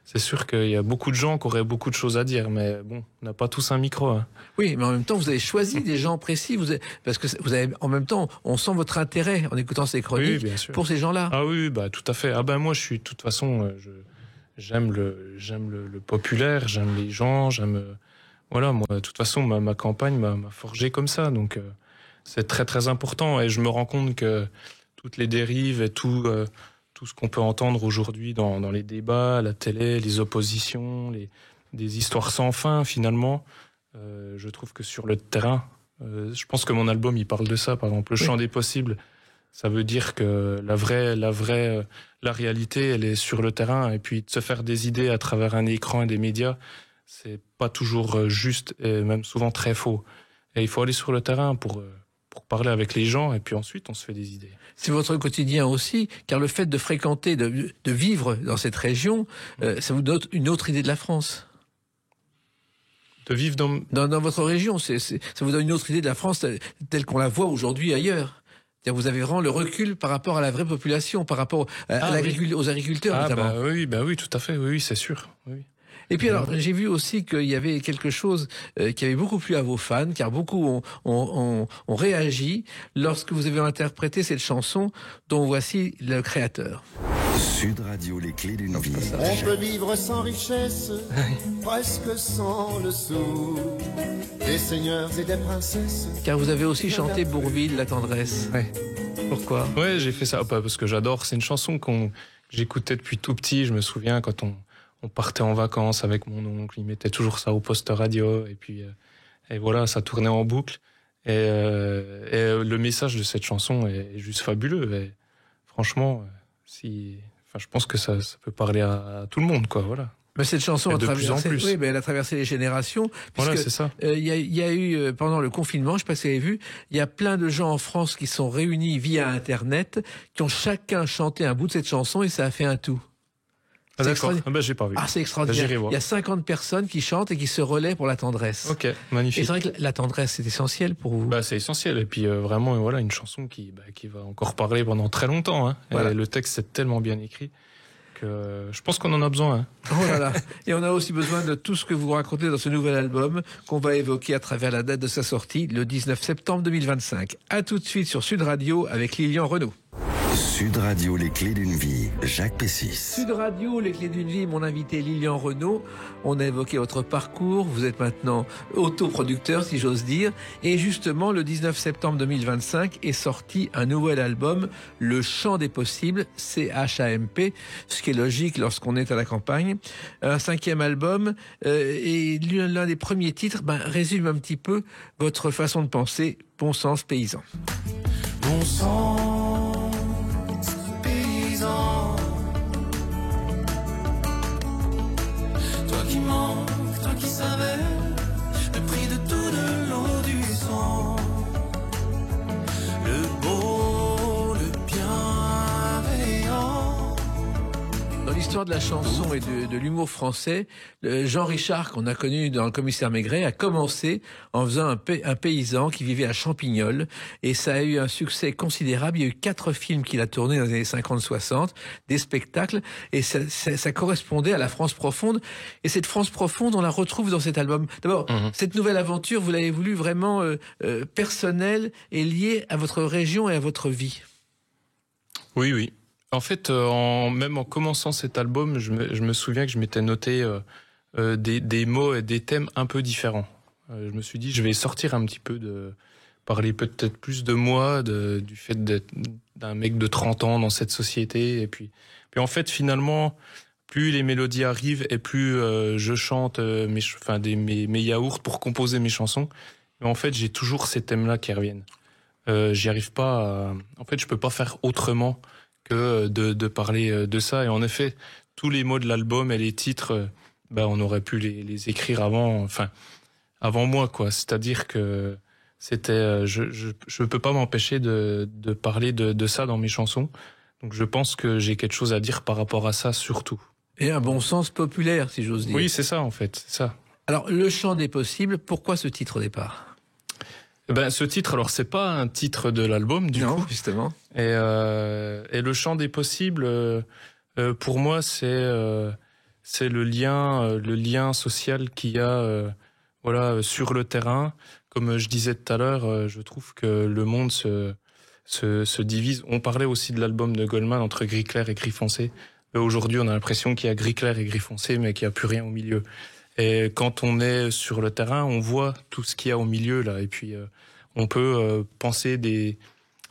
c'est sûr qu'il y a beaucoup de gens qui auraient beaucoup de choses à dire, mais bon, on n'a pas tous un micro. Hein. Oui, mais en même temps, vous avez choisi des gens précis, parce que vous avez, en même temps, on sent votre intérêt en écoutant ces chroniques pour ces gens-là. Ah oui, tout à fait. Moi, je suis, de toute façon, j'aime le populaire, j'aime les gens, voilà, moi, de toute façon, ma campagne m'a forgé comme ça, donc c'est très très important, et je me rends compte que toutes les dérives et tout ce qu'on peut entendre aujourd'hui dans les débats, la télé, les oppositions, des histoires sans fin finalement, je trouve que sur le terrain, je pense que mon album il parle de ça, par exemple, le champ des possibles, ça veut dire que la réalité elle est sur le terrain, et puis de se faire des idées à travers un écran et des médias, c'est pas toujours juste, et même souvent très faux, et il faut aller sur le terrain pour parler avec les gens, et puis ensuite on se fait des idées. C'est votre quotidien aussi, car le fait de fréquenter, de vivre dans cette région, ça vous donne une autre idée de la France. De vivre dans votre région, ça vous donne une autre idée de la France telle qu'on la voit aujourd'hui ailleurs. C'est-à-dire vous avez vraiment le recul par rapport à la vraie population, par rapport aux agriculteurs notamment. Oui, tout à fait, oui, c'est sûr. Oui. Et puis alors, j'ai vu aussi qu'il y avait quelque chose qui avait beaucoup plu à vos fans, car beaucoup ont réagi lorsque vous avez interprété cette chanson dont voici le créateur. Sud Radio, les clés d'une vie. On peut vivre sans richesse, presque sans le sou, des seigneurs et des princesses. Car vous avez aussi chanté Bourvil, la tendresse. Ouais. Pourquoi ? Ouais, j'ai fait ça parce que j'adore. C'est une chanson que j'écoutais depuis tout petit. Je me souviens quand on partait en vacances avec mon oncle, il mettait toujours ça au poste radio, et puis et voilà, ça tournait en boucle. Et le message de cette chanson est juste fabuleux. Et franchement, je pense que ça peut parler à tout le monde, quoi. Voilà. Mais cette chanson a traversé, oui, mais elle a traversé les générations. Voilà, c'est ça. Il y a eu pendant le confinement, je sais pas si vous avez vu, il y a plein de gens en France qui sont réunis via Internet, qui ont chacun chanté un bout de cette chanson, et ça a fait un tout. Ah, d'accord. J'ai pas vu. Ah, c'est extraordinaire. Il y a 50 personnes qui chantent et qui se relaient pour la tendresse. Ok, magnifique. Et c'est vrai que la tendresse, c'est essentiel pour vous. C'est essentiel. Et puis vraiment, voilà, une chanson qui va encore parler pendant très longtemps. Hein. Voilà. Et le texte est tellement bien écrit que je pense qu'on en a besoin. Hein. Oh là là. Et on a aussi besoin de tout ce que vous racontez dans ce nouvel album qu'on va évoquer à travers la date de sa sortie, le 19 septembre 2025. À tout de suite sur Sud Radio avec Liliane Renaud. Sud Radio, les clés d'une vie, Jacques Pessis. Sud Radio, les clés d'une vie, mon invité Liliane Renaud. On a évoqué votre parcours, vous êtes maintenant autoproducteur si j'ose dire, et justement le 19 septembre 2025 est sorti un nouvel album, Le Chant des Possibles, CHAMP, ce qui est logique lorsqu'on est à la campagne. Un 5e album, et l'un des premiers titres résume un petit peu votre façon de penser, bon sens paysan. Bon sens paysan, toi qui manques, toi qui savais le prix de tout, de l'eau, du sang, le beau, le bienveillant. Dans l'histoire de la chanson et de l'humour français, Jean Richard, qu'on a connu dans Le Commissaire Maigret, a commencé en faisant un paysan qui vivait à Champignol, et ça a eu un succès considérable. Il y a eu 4 films qu'il a tournés dans les années 50-60, des spectacles, et ça correspondait à la France profonde. Et cette France profonde, on la retrouve dans cet album. D'abord, cette nouvelle aventure, vous l'avez voulu vraiment personnelle et liée à votre région et à votre vie. Oui, oui. En fait, même en commençant cet album, je me souviens que je m'étais noté des mots et des thèmes un peu différents. Je me suis dit, je vais sortir un petit peu parler peut-être plus de moi, du fait d'être d'un mec de 30 ans dans cette société. Et puis en fait, finalement, plus les mélodies arrivent et plus je chante mes yaourts pour composer mes chansons. Mais en fait, j'ai toujours ces thèmes-là qui reviennent. J'y arrive pas. En fait, je peux pas faire autrement que de parler de ça. Et en effet, tous les mots de l'album et les titres, on aurait pu les écrire avant moi, quoi. C'est-à-dire que c'était, je peux pas m'empêcher de parler de ça dans mes chansons. Donc je pense que j'ai quelque chose à dire par rapport à ça surtout. Et un bon sens populaire, si j'ose dire. Oui, c'est ça en fait, c'est ça. Alors, Le Chant des possibles, pourquoi ce titre au départ ? Ce titre, alors c'est pas un titre de l'album du coup. Non, justement. Et Le Chant des possibles, pour moi, c'est le lien social qu'il y a sur le terrain. Comme je disais tout à l'heure, je trouve que le monde se divise. On parlait aussi de l'album de Goldman entre gris clair et gris foncé. Aujourd'hui, on a l'impression qu'il y a gris clair et gris foncé, mais qu'il n'y a plus rien au milieu. Et quand on est sur le terrain, on voit tout ce qu'il y a au milieu là. Et puis on peut penser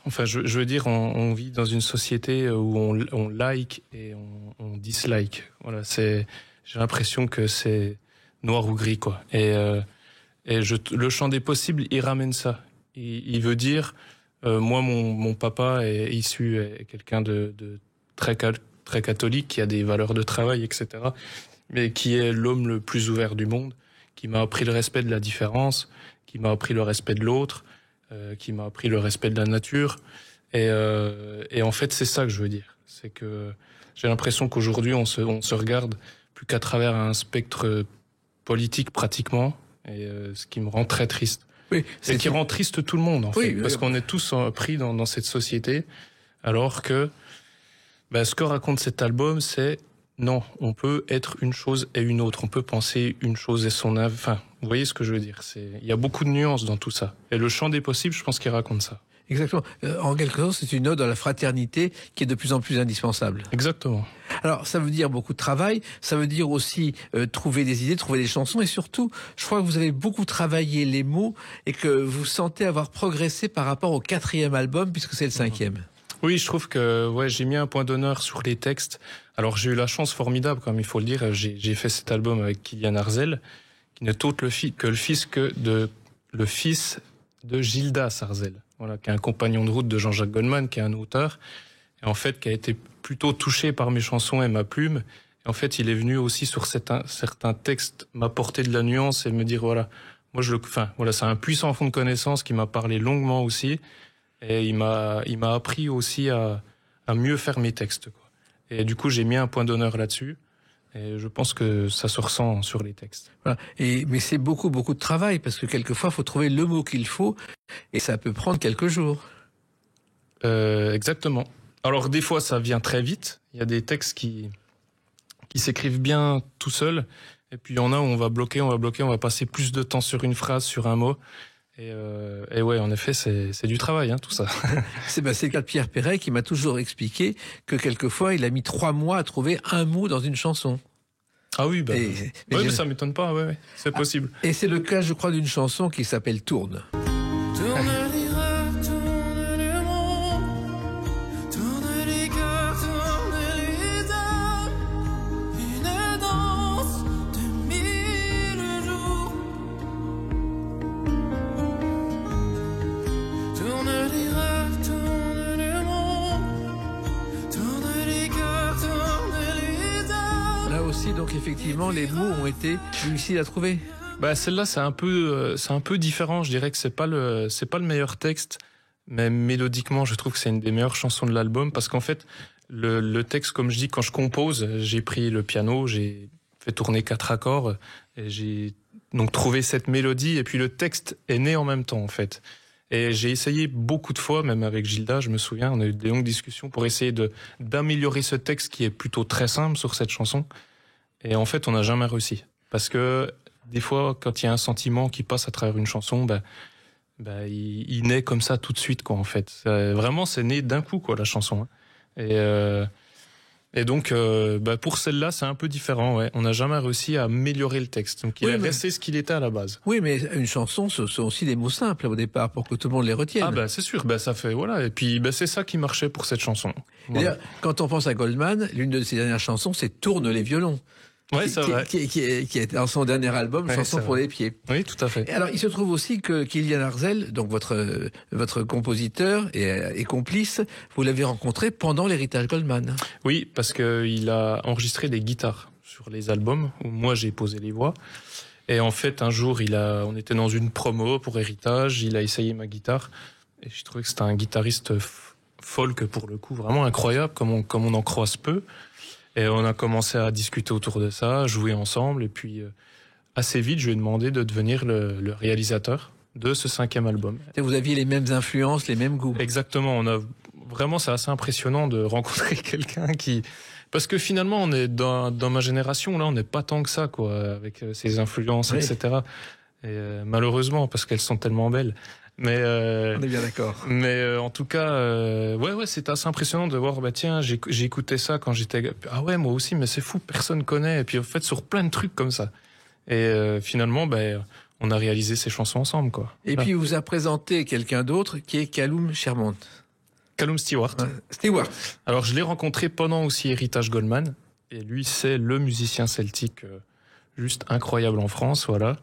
je veux dire, on vit dans une société où on like et on dislike. Voilà, j'ai l'impression que c'est noir ou gris, quoi. Le Chant des possibles, il ramène ça. Il veut dire, moi, mon papa est quelqu'un de très catholique, qui a des valeurs de travail, etc., mais qui est l'homme le plus ouvert du monde, qui m'a appris le respect de la différence, qui m'a appris le respect de l'autre, qui m'a appris le respect de la nature. Et en fait, c'est ça que je veux dire. C'est que j'ai l'impression qu'aujourd'hui, on se regarde plus qu'à travers un spectre politique pratiquement, et ce qui me rend très triste. Oui, et qui rend triste tout le monde, en fait, parce qu'on est tous pris dans cette société, alors que ce que raconte cet album, c'est non, on peut être une chose et une autre, on peut penser une chose et son âme. Enfin, vous voyez ce que je veux dire. Il y a beaucoup de nuances dans tout ça. Et Le Chant des possibles, je pense qu'il raconte ça. Exactement. En quelque sorte, c'est une ode à la fraternité qui est de plus en plus indispensable. Exactement. Alors, ça veut dire beaucoup de travail, ça veut dire aussi trouver des idées, trouver des chansons, et surtout, je crois que vous avez beaucoup travaillé les mots et que vous sentez avoir progressé par rapport au 4e album, puisque c'est le 5e. Oui, je trouve que j'ai mis un point d'honneur sur les textes. Alors, j'ai eu la chance formidable, comme il faut le dire. J'ai fait cet album avec Kylian Arzel, qui n'est autre le fils de Gildas Arzel. Voilà, qui est un compagnon de route de Jean-Jacques Goldman, qui est un auteur, et en fait, qui a été plutôt touché par mes chansons et ma plume. Et en fait, il est venu aussi sur certains textes m'apporter de la nuance et me dire, c'est un puissant fond de connaissances qui m'a parlé longuement aussi. Et il m'a appris aussi à mieux faire mes textes, quoi. Et du coup, j'ai mis un point d'honneur là-dessus. Et je pense que ça se ressent sur les textes. Voilà. Mais c'est beaucoup de travail, parce que quelquefois, il faut trouver le mot qu'il faut, et ça peut prendre quelques jours. Exactement. Alors, des fois, ça vient très vite. Il y a des textes qui s'écrivent bien tout seuls. Et puis, il y en a où on va bloquer, on va passer plus de temps sur une phrase, sur un mot. Et ouais, en effet, c'est du travail, tout ça. C'est le cas de Pierre Perret, qui m'a toujours expliqué que quelquefois, il a mis 3 mois à trouver un mot dans une chanson. Ah oui, mais ça m'étonne pas, ouais, c'est possible. Et c'est le cas, je crois, d'une chanson qui s'appelle Tourne. Tourne les rêves, tourne le monde, tourne les cœurs, tourne les âmes, une danse de 1000 jours. Tourne les rêves, tourne le monde, tourne les cœurs, tourne les âmes. Là aussi, donc effectivement, les mots ont été difficiles à trouver. Celle-là, c'est un peu différent. Je dirais que c'est pas le meilleur texte, mais mélodiquement, je trouve que c'est une des meilleures chansons de l'album, parce qu'en fait, le texte, comme je dis, quand je compose, j'ai pris le piano, j'ai fait tourner 4 accords, et j'ai donc trouvé cette mélodie, et puis le texte est né en même temps, en fait. Et j'ai essayé beaucoup de fois, même avec Gilda, je me souviens, on a eu des longues discussions pour essayer d'améliorer ce texte qui est plutôt très simple sur cette chanson. Et en fait, on n'a jamais réussi. Parce que des fois, quand il y a un sentiment qui passe à travers une chanson, il naît comme ça tout de suite, quoi, en fait. Vraiment, c'est né d'un coup, quoi, la chanson. Et Et donc, pour celle-là, c'est un peu différent. Ouais. On n'a jamais réussi à améliorer le texte. Donc, il est resté ce qu'il était à la base. Oui, mais une chanson, ce sont aussi des mots simples au départ pour que tout le monde les retienne. C'est sûr. Ça fait voilà. Et puis, c'est ça qui marchait pour cette chanson. Voilà. Quand on pense à Goldman, l'une de ses dernières chansons, c'est Tourne les violons. Ouais, c'est vrai. Qui est dans son dernier album, Chanson pour les pieds. Oui, tout à fait. Et alors, il se trouve aussi que Kylian Arzel, donc votre compositeur et complice, vous l'avez rencontré pendant l'héritage Goldman. Oui, parce que il a enregistré des guitares sur les albums où moi j'ai posé les voix. Et en fait, un jour, on était dans une promo pour héritage, il a essayé ma guitare et j'ai trouvé que c'était un guitariste folk pour le coup, vraiment incroyable, comme on en croise peu. Et on a commencé à discuter autour de ça, jouer ensemble. Et puis, assez vite, je lui ai demandé de devenir le réalisateur de ce 5e album. Et vous aviez les mêmes influences, les mêmes goûts. Exactement. Vraiment, c'est assez impressionnant de rencontrer quelqu'un qui... Parce que finalement, on est dans ma génération, là, on n'est pas tant que ça, quoi, avec ses influences, etc. Et malheureusement, parce qu'elles sont tellement belles. Mais on est bien d'accord. Mais en tout cas, c'est assez impressionnant de voir. Tiens, j'ai écouté ça quand j'étais. Ah ouais, moi aussi, mais c'est fou, personne connaît. Et puis en fait, sur plein de trucs comme ça. Et finalement, on a réalisé ces chansons ensemble, quoi. Et puis, il vous a présenté quelqu'un d'autre qui est Callum Shermont. Callum Stewart. Stewart. Alors, je l'ai rencontré pendant aussi Héritage Goldman. Et lui, c'est le musicien celtique juste incroyable en France, voilà.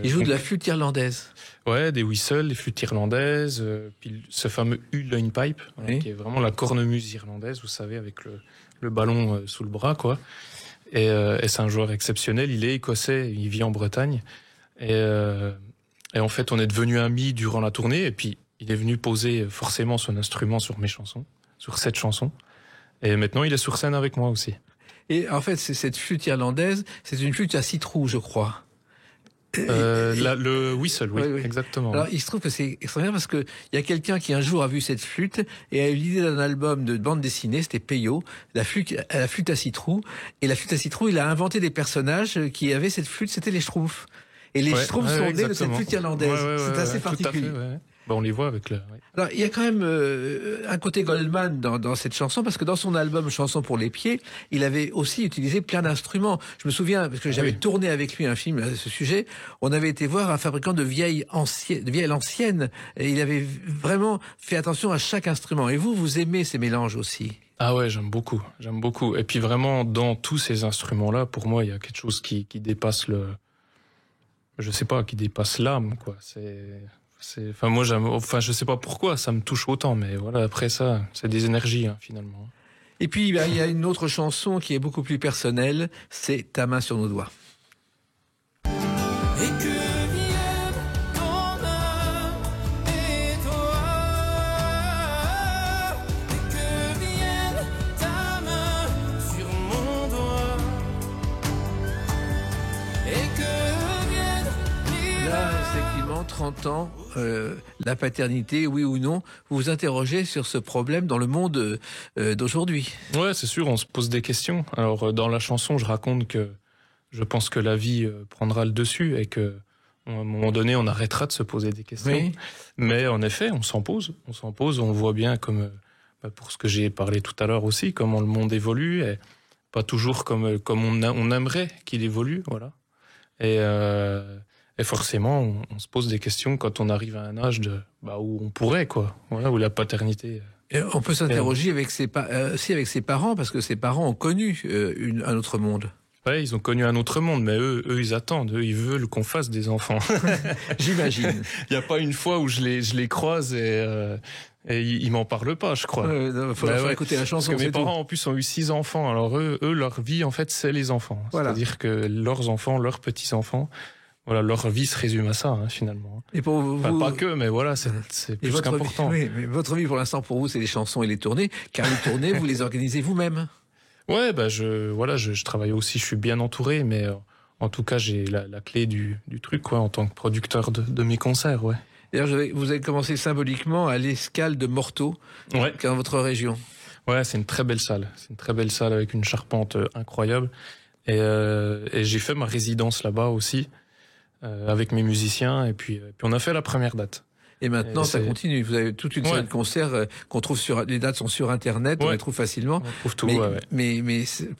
Il joue de la flûte irlandaise. Ouais, des whistles, des flûtes irlandaises, puis ce fameux Uillein Pipe, qui est vraiment la cornemuse irlandaise, vous savez, avec le ballon sous le bras, quoi. Et c'est un joueur exceptionnel. Il est écossais, il vit en Bretagne. Et en fait, on est devenus amis durant la tournée. Et puis, il est venu poser forcément son instrument sur mes chansons, sur cette chanson. Et maintenant, il est sur scène avec moi aussi. Et en fait, c'est cette flûte irlandaise, c'est une flûte à 6 trous, je crois. Le whistle, oui, exactement. Alors, il se trouve que c'est extraordinaire parce que il y a quelqu'un qui un jour a vu cette flûte et a eu l'idée d'un album de bande dessinée, c'était Peyo, la flûte à 6 trous. Et la flûte à 6 trous, il a inventé des personnages qui avaient cette flûte, c'était les Schtroumpfs. Et les Schtroumpfs sont nés de cette flûte irlandaise. C'est assez particulier. Tout à fait, on les voit avec le... Alors, il y a quand même un côté Goldman dans cette chanson, parce que dans son album Chanson pour les pieds, il avait aussi utilisé plein d'instruments. Je me souviens, parce que j'avais tourné avec lui un film à ce sujet, on avait été voir un fabricant de vielles anciennes, et il avait vraiment fait attention à chaque instrument. Et vous aimez ces mélanges aussi? Ah ouais, j'aime beaucoup. Et puis vraiment, dans tous ces instruments-là, pour moi, il y a quelque chose qui dépasse qui dépasse l'âme, quoi. Moi, je sais pas pourquoi ça me touche autant, mais voilà, après ça, c'est des énergies, finalement. Et puis, il y a une autre chanson qui est beaucoup plus personnelle, c'est Ta main sur nos doigts. Et que vienne ton âme et toi, et que vienne ta main sur mon doigt, et que vienne... Là, effectivement, 30 ans, la paternité, oui ou non, vous vous interrogez sur ce problème dans le monde d'aujourd'hui. Ouais, c'est sûr, on se pose des questions. Alors, dans la chanson, je raconte que je pense que la vie prendra le dessus et que à un moment donné, on arrêtera de se poser des questions. Oui. Mais en effet, on s'en pose, on voit bien comme, pour ce que j'ai parlé tout à l'heure aussi, comment le monde évolue et pas toujours comme on aimerait qu'il évolue, voilà. Et forcément, on se pose des questions quand on arrive à un âge où on pourrait, quoi, voilà, où la paternité. Et on peut s'interroger avec ses parents, parce que ses parents ont connu un autre monde. Ouais, ils ont connu un autre monde, mais eux, ils attendent, ils veulent qu'on fasse des enfants. J'imagine. Il n'y a pas une fois où je les croise et ils m'en parlent pas, je crois. Faut écouter la chanson. Parce que mes parents, en plus, ont eu 6 enfants. Alors eux, leur vie, en fait, c'est les enfants. Voilà. C'est-à-dire que leurs enfants, leurs petits-enfants, voilà, leur vie se résume à ça, finalement. Et pour vous, pas que, mais voilà, c'est plus qu'important. Oui, mais votre vie, pour l'instant, pour vous, c'est les chansons et les tournées. Car les tournées, vous les organisez vous-même. Ouais, je travaille aussi, je suis bien entouré, mais en tout cas, j'ai la clé du truc, quoi, en tant que producteur de mes concerts, ouais. D'ailleurs, vous avez commencé symboliquement à l'Escale de Morteau, dans votre région. Ouais, c'est une très belle salle. C'est une très belle salle avec une charpente incroyable. Et j'ai fait ma résidence là-bas aussi, avec mes musiciens, et puis on a fait la première date. Et maintenant, ça continue. Vous avez toute une série de concerts qu'on trouve les dates sont sur Internet, on les trouve facilement. On trouve tout, mais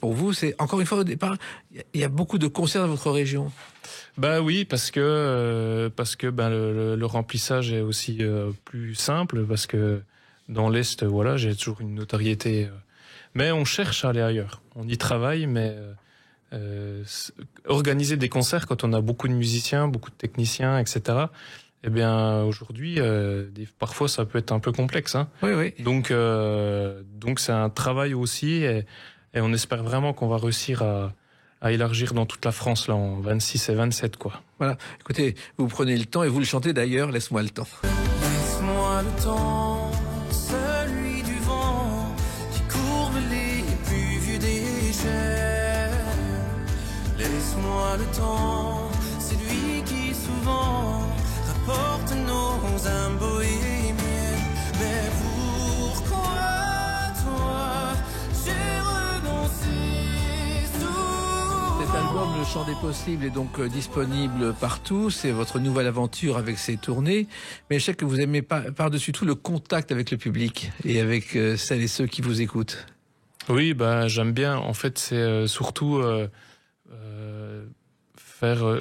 pour vous, c'est encore une fois au départ, il y a beaucoup de concerts dans votre région. Bah oui, parce que le remplissage est aussi plus simple, parce que dans l'Est, voilà, j'ai toujours une notoriété. Mais on cherche à aller ailleurs. On y travaille, mais organiser des concerts quand on a beaucoup de musiciens, beaucoup de techniciens, etc. Eh bien, aujourd'hui, parfois, ça peut être un peu complexe. Hein. Oui. Donc, c'est un travail aussi, et on espère vraiment qu'on va réussir à élargir dans toute la France, là, en 26 et 27, quoi. Voilà. Écoutez, vous prenez le temps, et vous le chantez d'ailleurs, Laisse-moi le temps. Laisse-moi le temps, celui du vent, qui courbe les plus vieux déchets. Laisse-moi le temps, c'est lui qui souvent rapporte nos âmes bohémiennes. Mais pourquoi toi j'ai renoncé souvent? Cet album, Le Chant des Possibles, est donc disponible partout. C'est votre nouvelle aventure avec ses tournées. Mais je sais que vous aimez par-dessus tout le contact avec le public et avec celles et ceux qui vous écoutent. Oui, bah j'aime bien. En fait, c'est surtout faire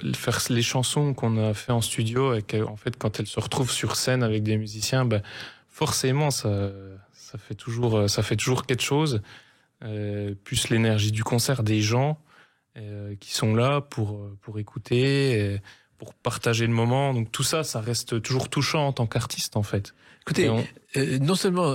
les chansons qu'on a fait en studio, et qu'en fait, quand elles se retrouvent sur scène avec des musiciens, bah, forcément, ça fait toujours quelque chose. Plus l'énergie du concert, des gens qui sont là pour écouter, pour partager le moment. Donc tout ça, ça reste toujours touchant en tant qu'artiste, en fait. Écoutez, non seulement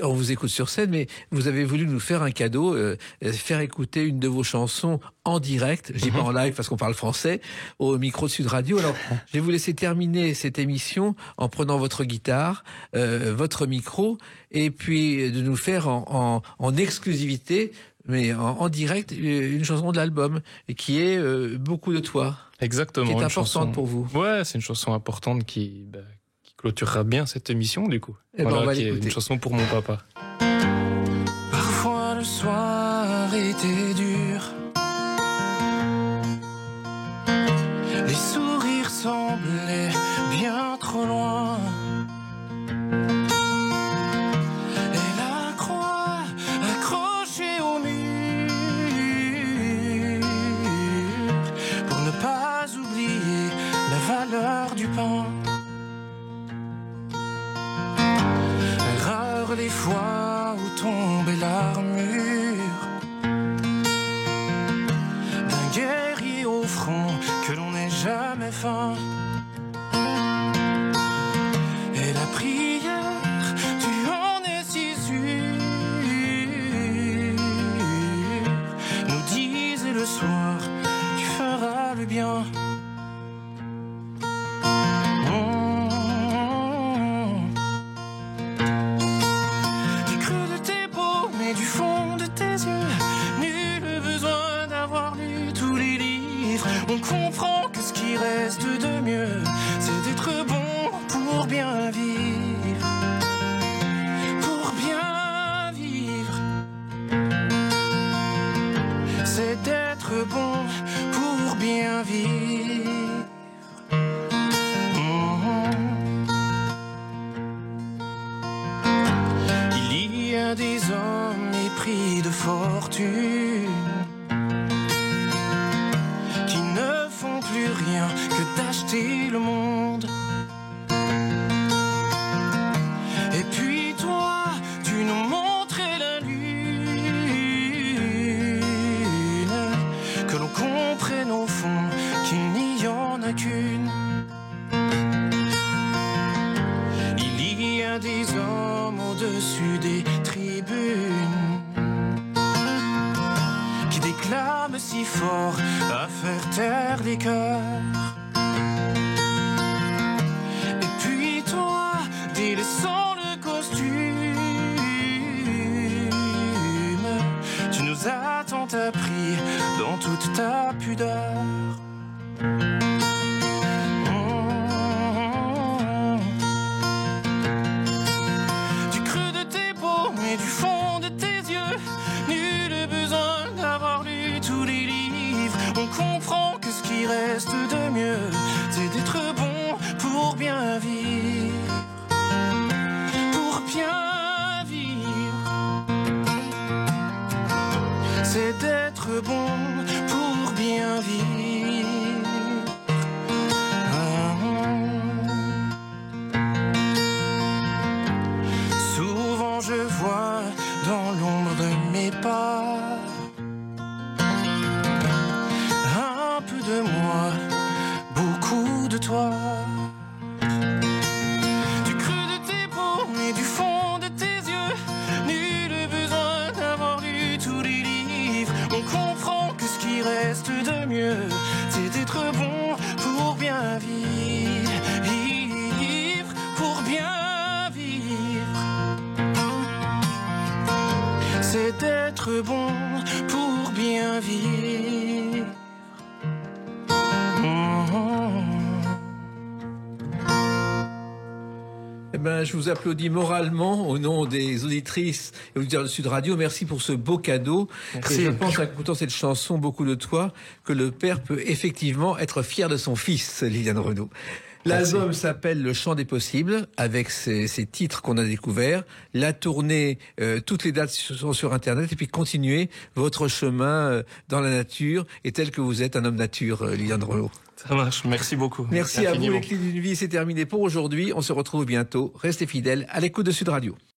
on vous écoute sur scène, mais vous avez voulu nous faire un cadeau, faire écouter une de vos chansons en direct, je dis pas en live parce qu'on parle français, au micro de Sud Radio. Alors, je vais vous laisser terminer cette émission en prenant votre guitare, votre micro, et puis de nous faire en exclusivité, mais en direct, une chanson de l'album, qui est Beaucoup de toi. Exactement. Qui est importante pour vous. Ouais, c'est une chanson importante qui clôturera bien cette émission, du coup. Voilà, qui est une chanson pour mon papa. Parfois le soir était dur, les sourires semblaient bien trop loin, et la croix accrochée au mur, pour ne pas oublier la valeur du pain. Rares les fois où tombait l'armure d'un guerrier au front, que l'on n'ait jamais faim. Et la prière, tu en es si sûr, nous disait le soir, tu feras le bien. Du fond de tes yeux, nul besoin d'avoir lu tous les livres. On comprend que ce qui reste de mieux, c'est d'être bon pour bien vivre. Pour bien vivre, c'est d'être bon pour bien vivre. Il y a des hommes épris de fortune qui ne font plus rien que d'acheter le monde. Et puis toi, tu nous montrais la lune, que l'on comprenne au fond qu'il n'y en a qu'une. Il y a des hommes au-dessus des tribunes qui déclament si fort à faire taire les cœurs. Et puis toi, délaissant le costume, tu nous as tant appris dans toute ta pudeur. Et du fond de tes yeux, nul besoin d'avoir lu tous les livres. On comprend que ce qui reste de mieux, c'est d'être bon pour bien vivre. reste de mieux, c'est d'être bon pour bien vivre, pour bien vivre. C'est d'être bon pour bien vivre. Eh ben, je vous applaudis moralement au nom des auditrices et auditeurs de Sud Radio. Merci pour ce beau cadeau. Merci. Et je pense, en écoutant cette chanson, beaucoup de toi, que le père peut effectivement être fier de son fils, Liliane Renaud. L'album s'appelle Le Chant des Possibles, avec ces titres qu'on a découverts. La tournée, toutes les dates sont sur Internet, et puis continuez votre chemin dans la nature, et tel que vous êtes un homme nature, Liliane Renaud. Ça marche, merci beaucoup. Merci à vous, infiniment. les clés d'une vie, c'est terminé pour aujourd'hui. On se retrouve bientôt. Restez fidèles à l'écoute de Sud Radio.